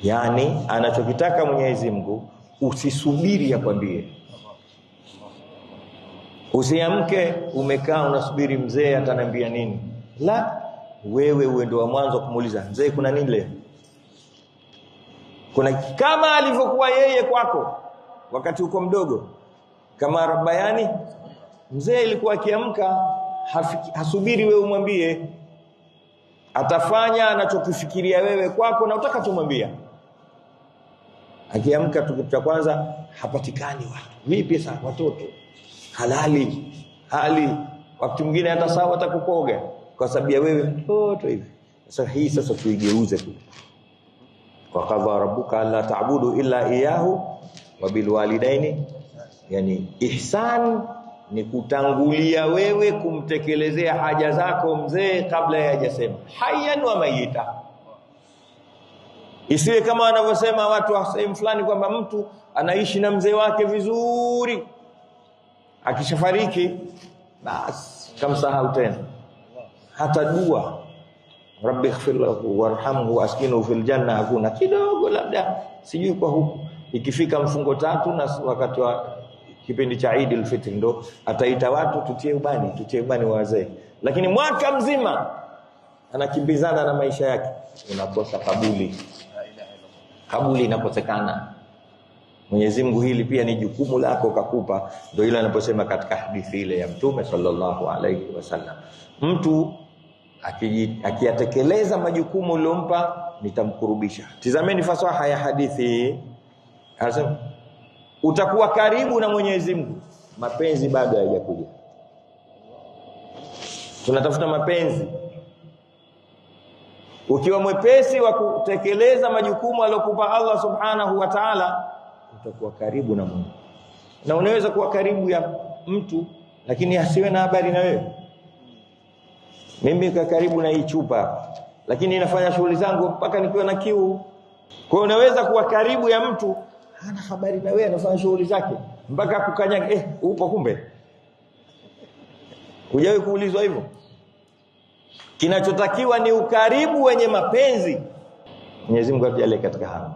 Yani anachokitaka Mwenyezi Mungu usisubiri akwambie. Usiamke umekaa unasubiri mzee ataniambia nini. La, wewe uwe ndo wa mwanzo kumuuliza mzee kuna nini leo? Kuna kama alivyokuwa yeye kwako wakati uko mdogo. Kama Rabbayani mzee ilikuwa akiamka hasubiri wewe umwambie. Atafanya anachokifikiria wewe kwako na utakatumwambia. Akiamka tu kitu cha kwanza hapatikani watu. Vipi sasa watoto? Halali. Hali wakati mwingine hata sawa atakukoga kwa sababu ya wewe mtoto hivi. Sasa hii sasa tuigeuze tu. Wa qadha rabbuka alla ta'budu illa iyyahu wa bil walidaini, yani ihsan ni kutangulia wewe kumtekelezea haja zako mzee kabla ya hajasema hayyan wa mayita. Isiwe kama wanavyosema watu wa sehemu fulani kwamba mtu anaishi na mzee wake vizuri, akishafariki basi kamsahau tena. Hata dua rabbi ighfir lahu warhamhu askinu fil janna hakuna, kidogo labda sijui kwa huku ikifika mfungo 3 na wakati wa kipindi cha Eid al-Fitr ndo ataita watu tutie ubani wa wazee, lakini mwaka mzima anakimbizana na maisha yake, unakosa kabuli inakosekana. Mwenyezi Mungu hili pia ni jukumu lako kakupa. Ndio ile anaposema katika hadithi ile ya Mtume sallallahu alaihi wasallam, mtu akiyatekeleza majukumu uliyompa nitamkurubisha. Tizameni fasaha ya hadithi. Anasema utakuwa karibu na Mwenyezi Mungu. Mapenzi bado hayajakuja. Tunatafuta mapenzi. Ukiwa mwepesi wa kutekeleza majukumu aliyokupa Allah subhanahu wa ta'ala, utakuwa karibu na Mungu. Na unaweza kuwa karibu ya mtu lakini asiwe na habari na wewe. Mimi niko karibu na hii chupa lakini inafanya shughuli zangu mpaka nikiwa na kiu. Kwa hiyo unaweza kuwa karibu ya mtu hana habari na wewe, anafanya shughuli zake mpaka kukanyaga upo kumbe. Hujawahi kuulizwa hivyo? Kinachotakiwa ni ukaribu wenye mapenzi. Mwenyezi Mungu atujalie katika hayo.